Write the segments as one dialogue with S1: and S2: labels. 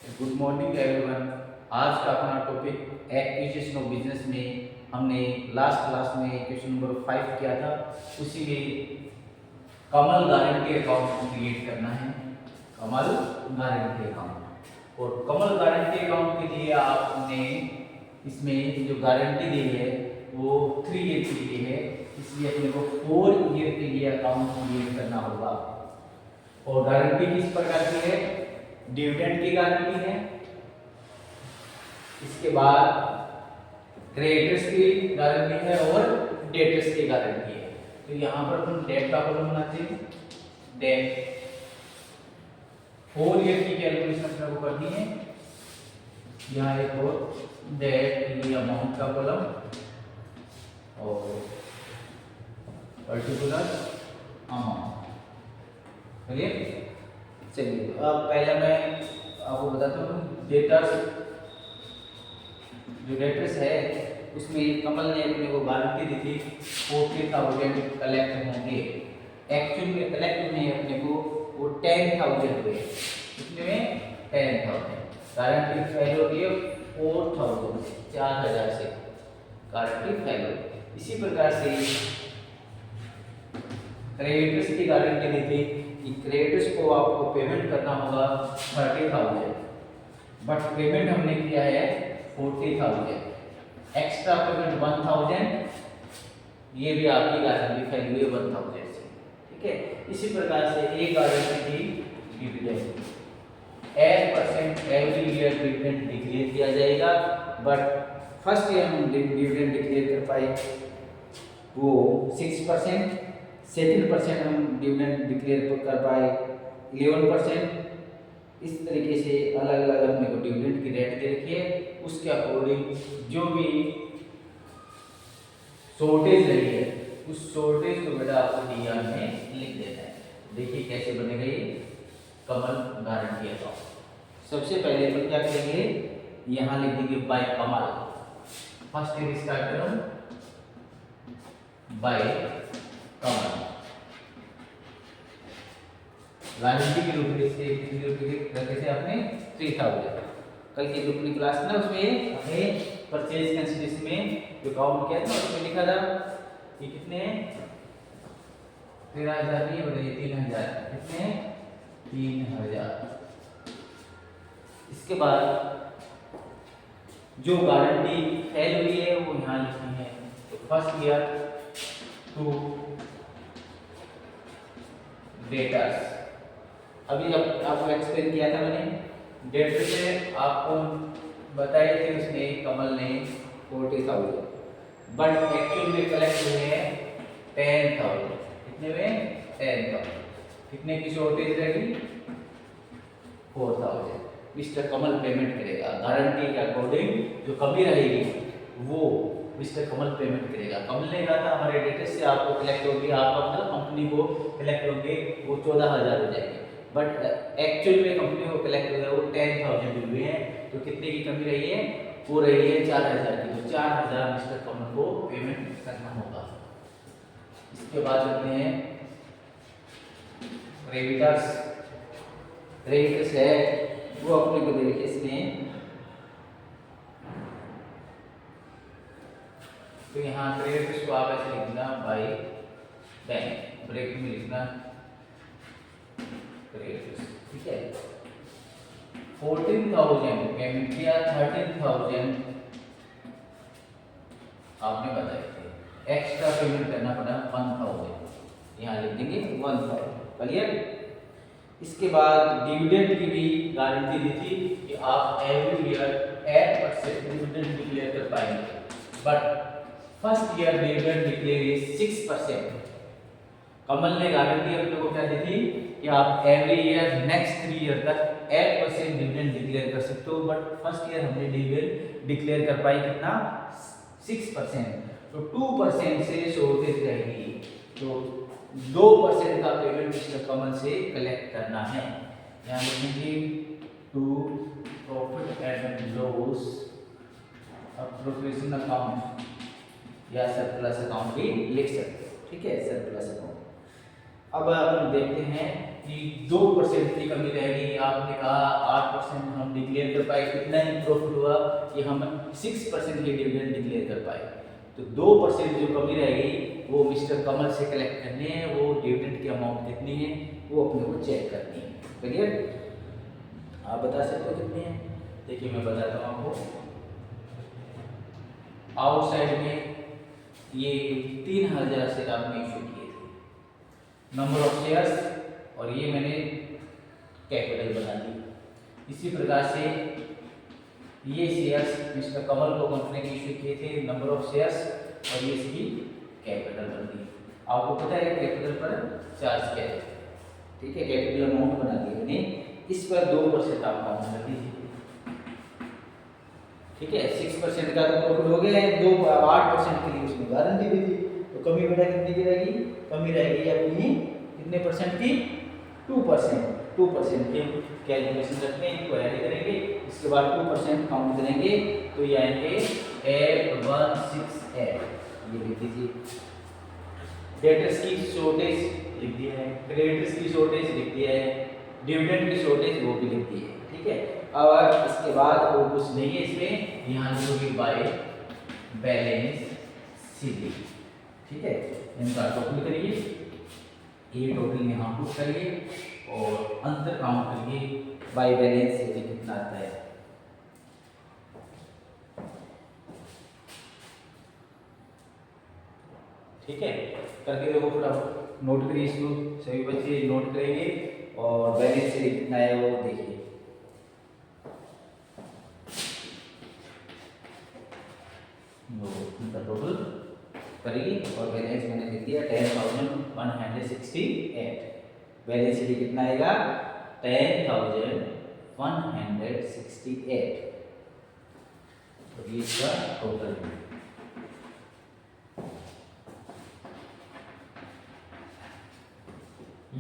S1: Good morning everyone. आज का अपना टॉपिक एक्विजिशन ऑफ बिजनेस में हमने लास्ट क्लास में क्वेश्चन नंबर 5 किया था। उसी में कमल गारंटी अकाउंट क्रिएट करना है। कमल गारंटी अकाउंट, और कमल गारंटी अकाउंट के लिए आपने इसमें जो गारंटी दी है वो 3 ईयर के लिए है, इसलिए अपने को 4 ईयर के लिए अकाउंट क्रिएट करना होगा। और गारंटी किस प्रकार की है? डिविडेंड की गारंटी है, इसके बाद क्रेडिटर्स की गारंटी है और डेटर्स की गारंटी है। तो यहाँ पर हम डेट का कॉलम बनाते हैं। डेट 4 ईयर की कैलकुलेशन अपने को करनी है। यहाँ एक और डेट की अमाउंट का कॉलम और पर्टिकुलर अमाउंट। चलिए अब पहले मैं आपको बताता हूँ डेटर्स। जो डेटर्स है उसमें कमल ने अपने को गारंटी दी थी 40,000 कलेक्ट होंगे। एक्चुअल में कलेक्ट हुए अपने को वो 10,000 हुए। कितने में? 10,000। गारंटी फेल हो गई 4,000 से, 4,000 से गारंटी फेल हो गई। इसी प्रकार से क्रेडिटर्स की गारंटी दी थी कि क्रेडिटर्स को आपको पेमेंट करना होगा 30,000, बट पेमेंट हमने किया है 40,000। एक्स्ट्रा पेमेंट 1,000, ये भी आपकी गारंटी फेल हुई 1,000 से। ठीक है, इसी प्रकार से एक गारंटी थी dividend. 8% every year dividend declare किया जाएगा, बट फर्स्ट ईयर हम डिविडेंड डिक्लेयर कर पाए वो 6%, सेकेंड परसेंट हम डिविडेंड डिक्लेयर कर पाए 11%। इस तरीके से अलग अलग अपने को डिविडेंड की रेट दे रखी है। उसके अकॉर्डिंग जो भी शॉर्टेज रही है उस शॉर्टेज को बेटा आपको डीआर में लिख देना है। देखिए कैसे बनेगा ये कमल गारंटी अकाउंट। सबसे पहले तो क्या करेंगे, यहाँ लिख देंगे बाय कमल। फर्स्ट ईयर स्टार्ट करो बाय कमल। गारंटी के रुपये से कितने रुपये रखे थे आपने? 3,000। कल की जो अपनी क्लास ना उसमें हमने परचेज कंसिडरेशन में जो काउंट किया था उसमें लिखा था कि कितने 13,000 नहीं बताइए 3,000। कितने? 3,000। इसके बाद जो गारंटी फेल हुई है वो यहाँ लिखनी है। तो फर्स्ट ईयर टू डेटर्स। अभी आपको एक्सप्लेन किया था मैंने। डेटर से आपको बताए थे उसने कमल ने 40,000, बट एक्चुअल में कलेक्ट हुए हैं 10,000। कितने में? 10,000। कितने की शॉर्टेज रहेगी? 4,000। मिस्टर कमल पेमेंट करेगा। गारंटी के अकॉर्डिंग जो कमी रहेगी वो मिस्टर कमल पेमेंट करेगा। कमल ने कहा था हमारे डेटर से आपको कलेक्ट होगी, आपका मतलब कंपनी को कलेक्ट होंगे वो 14,000 हो जाएंगे, बट एक्चुअल में कंपनी को कलेक्ट हो गया वो 10,000 हुए हैं। तो कितने की कमी रही है? वो रही है 4,000 की। तो 4,000 मिस्टर कमल को पेमेंट करना होगा। इसके बाद लेते हैं क्रेडिटर्स। क्रेडिटर्स है वो अपने को दे रखे इसमें। तो यहाँ क्रेडिटर्स को आप ऐसे लिखना बाय बैंक, ब्रेक में लिखना क्रेडिटर्स। ठीक है, 14,000 पेमेंट किया, 13,000 आपने बताए थे। एक्स्ट्रा पेमेंट करना पड़ा 1,000, यहाँ लिख देंगे 1,000। क्लियर? इसके बाद डिविडेंड की भी गारंटी दी थी कि आप एवरी ईयर 8% डिविडेंड डिक्लेयर कर पाएंगे, but first year dividend declare is 6%। कमल ने गारंटी अपने को क्या दी थी कि आप एवरी ईयर नेक्स्ट 3 ईयर तक 8% डिविडेंड डिक्लेयर कर सकते हो, बट फर्स्ट ईयर हमने डिविडेंड डिक्लेयर कर पाई कितना? 6%। तो 2% से शॉर्टेज रहेगी। तो 2% का पेमेंट मिस्टर कमल से कलेक्ट करना है। यहाँ लिखेंगे to profit and loss appropriation account या सरप्लस अकाउंट भी लिख सकते हो। ठीक है, सरप्लस अकाउंट। अब अपन देखते हैं कि 2% की कमी रहेगी। आपने कहा 8% हम डिक्लेयर कर पाए, कितना ही प्रॉफिट हुआ कि हम 6% की डिविडेंड डिक्लेयर कर पाए। तो 2% जो कमी रहेगी वो मिस्टर कमल से कलेक्ट करनी है। वो डिविडेंड की अमाउंट कितनी है वो अपने को चेक करनी है। क्लियर? आप बता सकते हो कितनी है? देखिए मैं बताता हूँ आपको। आउटसाइड में ये 3000 शेयर आपने इशू किए थे, नंबर ऑफ शेयर्स, और ये मैंने कैपिटल बना दी। इसी प्रकार से ये शेयर्स मिस्टर कमल को कंपनी ने इशू किए थे, नंबर ऑफ शेयर्स, और ये इसकी कैपिटल बन दी। आपको पता है कैपिटल पर चार्ज क्या है, ठीक है? कैपिटल अमाउंट बना दी मैंने, इस पर 2% आप काउंट कर दीजिए, ठीक है? 6% का तो प्रॉफिट हो गया है, 8% के लिए उसने गारंटी दी थी, तो कमी बेटा कितनी की रहेगी? कमी रहेगी अपनी कितने परसेंट की? 2%। 2% की कैलकुलेशन रखते हैं, इसको ऐड करेंगे, इसके बाद 2% काउंट करेंगे, तो ये आएंगे 8168, ये लिख दीजिए। डेटर्स की शॉर्टेज लिख दिया है, क्रेडिटर्स की शॉर्टेज लिख दिया है, डिविडेंड की शॉर्टेज वो भी लिख दी है, ठीक है? अब इसके बाद और कुछ नहीं है इसमें, यहाँ लिखोगे बाय बैलेंस शीट, ठीक है? इनका टोटल करिए, ये टोटल यहाँ पुट करिए और अंतर काउंट करिए बाय बैलेंस शीट कितना आता है। ठीक है, करके देखो, फटाफट नोट करिए इसको, सभी बच्चे नोट करेंगे और बैलेंस शीट कितना है वो देखिए। इनका टोटल करिए और बैलेंस मैंने लिख दिया 10,168। बैलेंस शीट कितना आएगा? 10,168, तो ये इसका टोटल है।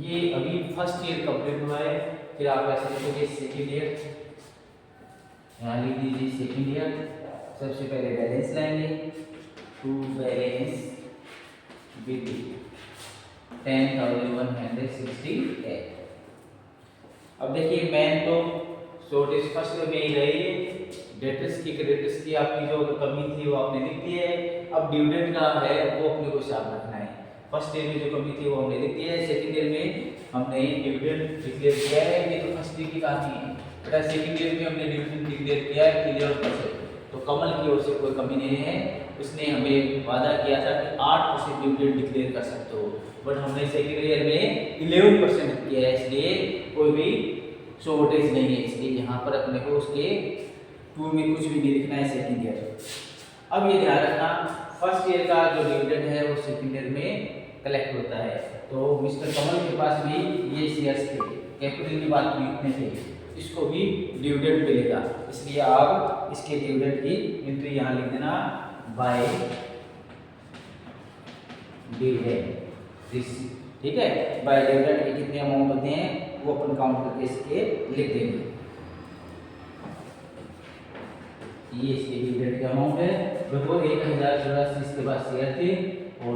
S1: ये अभी फर्स्ट ईयर कंप्लीट हुआ है, फिर आप ऐसे लिखोगे सेकेंड ईयर, यहाँ लिख दीजिए सेकेंड ईयर। सबसे पहले बैलेंस लाएंगे, टू बैलेंस विद 10,168। अब देखिए मैन तो शॉर्टेज फर्स्ट में ही रही है, डेटर्स की क्रेडिटर्स की आपकी जो कमी थी वो आपने लिख दी है। अब डिविडेंड का है वो अपने को हिसाब रखना है। फर्स्ट ईयर में जो कमी थी वो हमने लिख दी है, सेकंड ईयर में हमने डिविडेंड डिक्लेयर किया है। ये तो फर्स्ट ईयर की कहानी है बेटा, सेकंड ईयर में हमने डिविडेंड डिक्लेयर किया है 11%। तो कमल की ओर से कोई कमी नहीं है, उसने हमें वादा किया था कि 8% डिविडेंड डिक्लेयर कर सकते हो, बट हमने सेकंड ईयर में 11% किया है, इसलिए कोई भी शॉर्टेज नहीं है। इसलिए यहाँ पर अपने को उसके 2 में कुछ भी नहीं लिखना है सेकंड ईयर। अब ये ध्यान रखना, फर्स्ट ईयर का जो डिविडेंड है वो सेकंड ईयर में कलेक्ट होता है। तो मिस्टर कमल के पास भी ये शेयर्स थे, कैपिटल की बात भी इतने थे, इसको भी डिविडेंड मिलेगा, इसलिए आप इसके डिविडेंड की एंट्री यहाँ लिख देना बाय डिविडेंड, ठीक है? बाय डिविडेंड के कितने अमाउंट होते हैं वो अपन काउंट करके इसके लिख देंगे। ये इसके डिविडेंड का अमाउंट है, देखो 1084 इसके पास शेयर थे और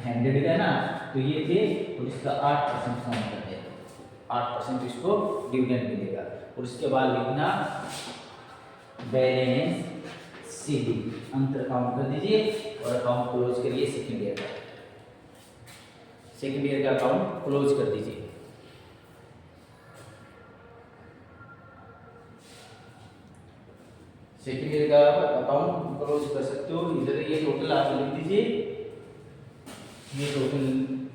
S1: 100 का ना, तो ये थे और इसका 8% काउंट करते हैं, 8% इसको डिविडेंड मिलेगा। और इसके बाद लिखना बैलेंस शीट, अंतर काउंट कर दीजिए और अकाउंट क्लोज करिए सेकंड ईयर का। सेकंड ईयर का अकाउंट क्लोज कर दीजिए। सेकंड ईयर का अकाउंट क्लोज कर सकते हो। इधर ये टोटल आप लिख दीजिए, ये टोटल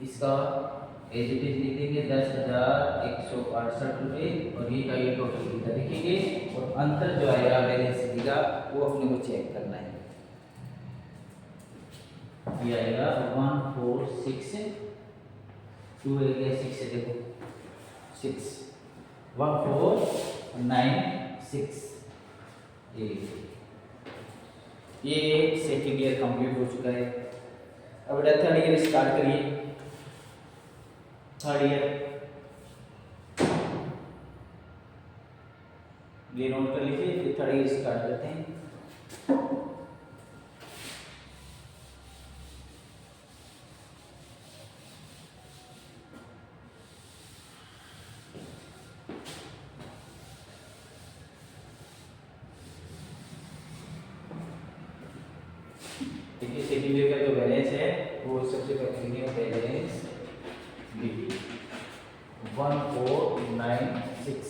S1: इसका एज इट इज लिख देंगे 10,168 रुपये, और ये का ये टोटल इधर लिखेंगे और अंतर जो आएगा बैलेंस शीट का वो अपने को चेक करना है। ये आएगा 146, 2 एरिया 6 से देखो 6 1496, ये सेकेंड ईयर कंप्लीट हो चुका है। अब बेटा थर्ड ईयर स्टार्ट करिए। थर्ड ईयर ये नोट कर लीजिए, फिर थर्ड ईयर स्टार्ट करते हैं। सेकंड ईयर का जो बैलेंस है वो सबसे पहले लिखेंगे बैलेंस बी 1496।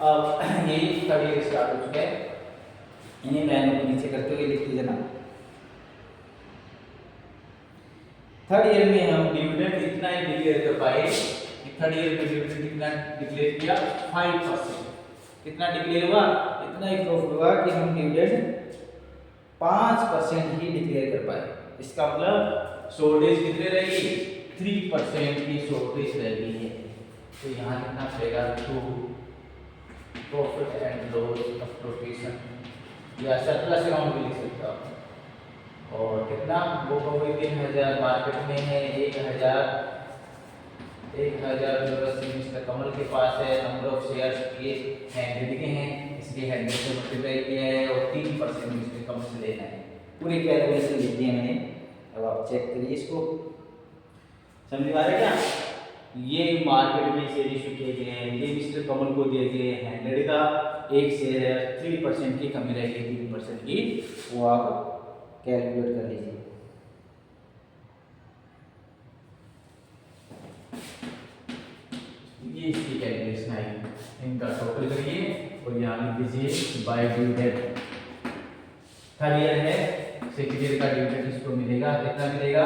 S1: अब ये थर्ड ईयर स्टार्ट हो चुका है, इन्हें लाइनों को नीचे करते हुए लिखते जाना। थर्ड ईयर में हम डिविडेंड इतना ही डिक्लेयर कर पाए कि थर्ड ईयर में डिविडेंड कितना डिक्लेयर किया 5%। कितना डिक्लेयर हुआ, इतना ही प्रॉफिट हुआ कि हम डिविडेंड 5% ही डिक्लेयर कर पाए। इसका मतलब शॉर्टेज कितने रहेगी, 3% की शॉर्टेज रह गई है। तो यहाँ कितना पड़ेगा, to profit and loss exploitation या सरप्लस अकाउंट भी लिख सकता हूँ। और कितना वो कहोगे 3000 मार्केट में है, 1000 मिस्टर कमल के पास है, नंबर ऑफ शेयर्स के 100 के हैं, इसलिए 100 से मल्टीप्लाई किया है और 3% मिस्टर कमल से लेना है। पूरी कैलकुलेशन लिख दी है मैंने, अब आप चेक करिए इसको। समझ में आ रहा है क्या? ये मार्केट में शेयर इशू किए गए हैं, ये मिस्टर कमल को दिए गए 100 का एक शेयर है, 3% की कमी रहेगी, 3% की, वो आप कैलकुलेट कर लीजिए। ये इसकी कैलकुलेशन है, इनका टोटल करिए और यहाँ लिख दीजिए बाय डिविडेंड। थर्ड ईयर है, सेकंड ईयर का डिविडेंड इसको मिलेगा, कितना मिलेगा,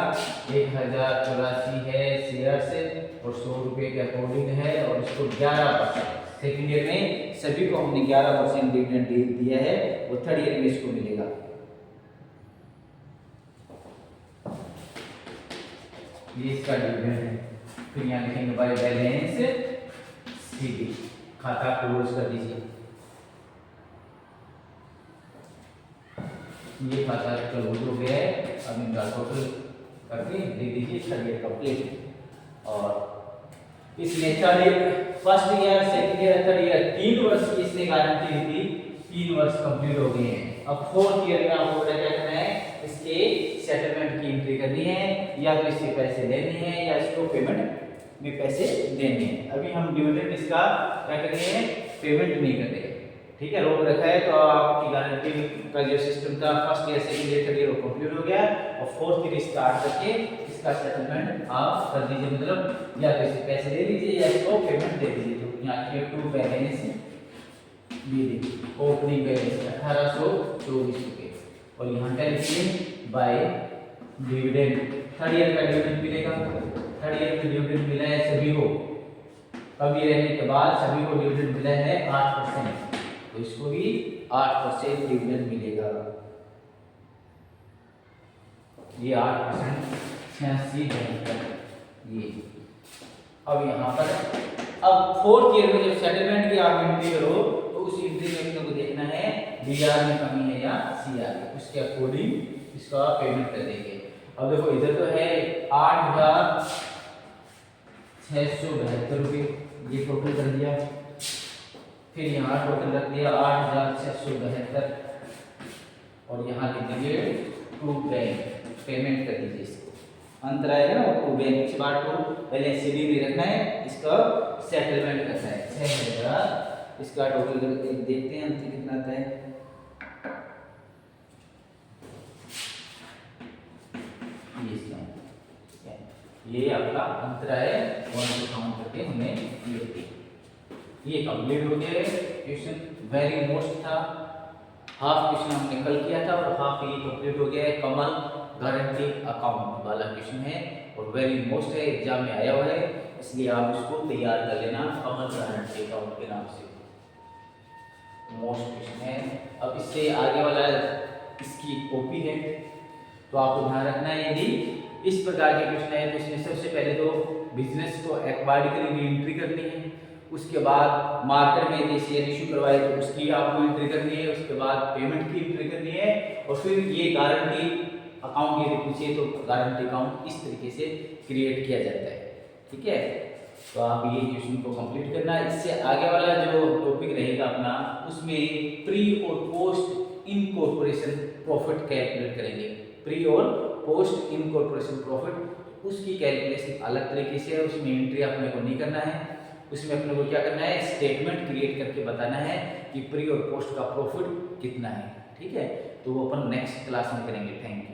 S1: 1084 है शेयर से और 100 रुपये के अकॉर्डिंग है और इसको 11%। सेकंड ईयर में सभी को हमने 11% डिविडेंड दिया है, वो थर्ड ईयर में इसको मिलेगा। ये इसका डिविडेंड है। फिर यहाँ लिखेंगे बाय बैलेंस शीट, खाता क्लोज कर दीजिए। ये खाता क्लोज हो गया है, अब इनका टोटल करके दे दीजिए थर्ड ईयर कंप्लीट। और इसमें third year, first year, second year, third year 3 वर्ष की इसने गारंटी दी थी, 3 वर्ष कंप्लीट हो गए हैं। अब फोर्थ ईयर में आपको क्या करना है, इसके सेटलमेंट की एंट्री करनी है, या तो इसके पैसे लेने हैं या इसको पेमेंट में पैसे देने हैं। अभी हम डिविडेंड इसका क्या कर रहे हैं, पेमेंट नहीं कर रहे, ठीक है, रोक रखा है। तो आपकी गारंटी का जो सिस्टम था first year, second year, third year वो कंप्लीट हो गया और फोर्थ ईयर स्टार्ट करके इसका सेटलमेंट आप कर दीजिए, मतलब या तो इससे पैसे ले लीजिए या इसको पेमेंट दे दीजिए। तो यहाँ के टू बैलेंस ओपनिंग बैलेंस 1824 रुपये और यहाँ का लिखिए बाय डिविडेंड। थर्ड ईयर का डिविडेंड मिलेगा, थर्ड ईयर में डिविडेंड मिला है सभी को, कभी रहने के बाद सभी को डिविडेंड मिला है 8%, तो इसको भी 8% डिविडेंड मिलेगा। ये 8% 86 ये। अब यहाँ पर अब फोर्थ ईयर में जब सेटलमेंट की आप एंट्री करो तो उस एंट्री में अपने को देखना है डीआर में कमी है या सीआर में, उसके अकॉर्डिंग इसका पेमेंट कर देंगे। अब देखो इधर तो है 8672 रुपये, ये टोटल कर दिया, फिर यहाँ टोटल रख दिया 8672 और यहाँ लिख दीजिए टू बैंक, पेमेंट कर दीजिए इसको, अंतर आएगा ना टू बैंक के बाद टू पहले सीडी में रखना है, इसका सेटलमेंट करना है 6000। इसका टोटल देखते हैं अंतर कितना आता है। ये आपका अंतर है, वन को काउंट करके हमने ये कंप्लीट हो गया। क्वेश्चन वेरी मोस्ट था, हाफ क्वेश्चन हमने कल किया था और हाफ ये कंप्लीट हो गया है। कमल गारंटी अकाउंट वाला क्वेश्चन है और वेरी मोस्ट है, एग्जाम में आया हुआ है, इसलिए आप इसको तैयार कर लेना कमल गारंटी अकाउंट के नाम से, मोस्ट क्वेश्चन है। अब इससे आगे वाला इसकी कॉपी है, तो आपको ध्यान रखना है यदि इस प्रकार के क्वेश्चन है तो इसमें सबसे पहले तो बिजनेस को एक्वायर्ड की एंट्री करनी है, उसके बाद मार्केट में यदि शेयर इशू करवाए तो उसकी आपको एंट्री करनी है, उसके बाद पेमेंट की एंट्री करनी है और फिर ये गारंटी अकाउंट यदि पूछे तो गारंटी अकाउंट इस तरीके से क्रिएट किया जाता है, ठीक है। तो आप ये क्वेश्चन को कंप्लीट करना है। इससे आगे वाला जो टॉपिक रहेगा अपना, उसमें प्री और पोस्ट इनकॉर्पोरेशन प्रॉफिट कैलकुलेट करेंगे। प्री और पोस्ट इनकॉर्पोरेशन प्रॉफिट उसकी कैलकुलेशन अलग तरीके से है, उसमें एंट्री अपने को नहीं करना है, उसमें अपने को क्या करना है, स्टेटमेंट क्रिएट करके बताना है कि प्री और पोस्ट का प्रॉफिट कितना है, ठीक है। तो वो अपन नेक्स्ट क्लास में करेंगे। Thank you.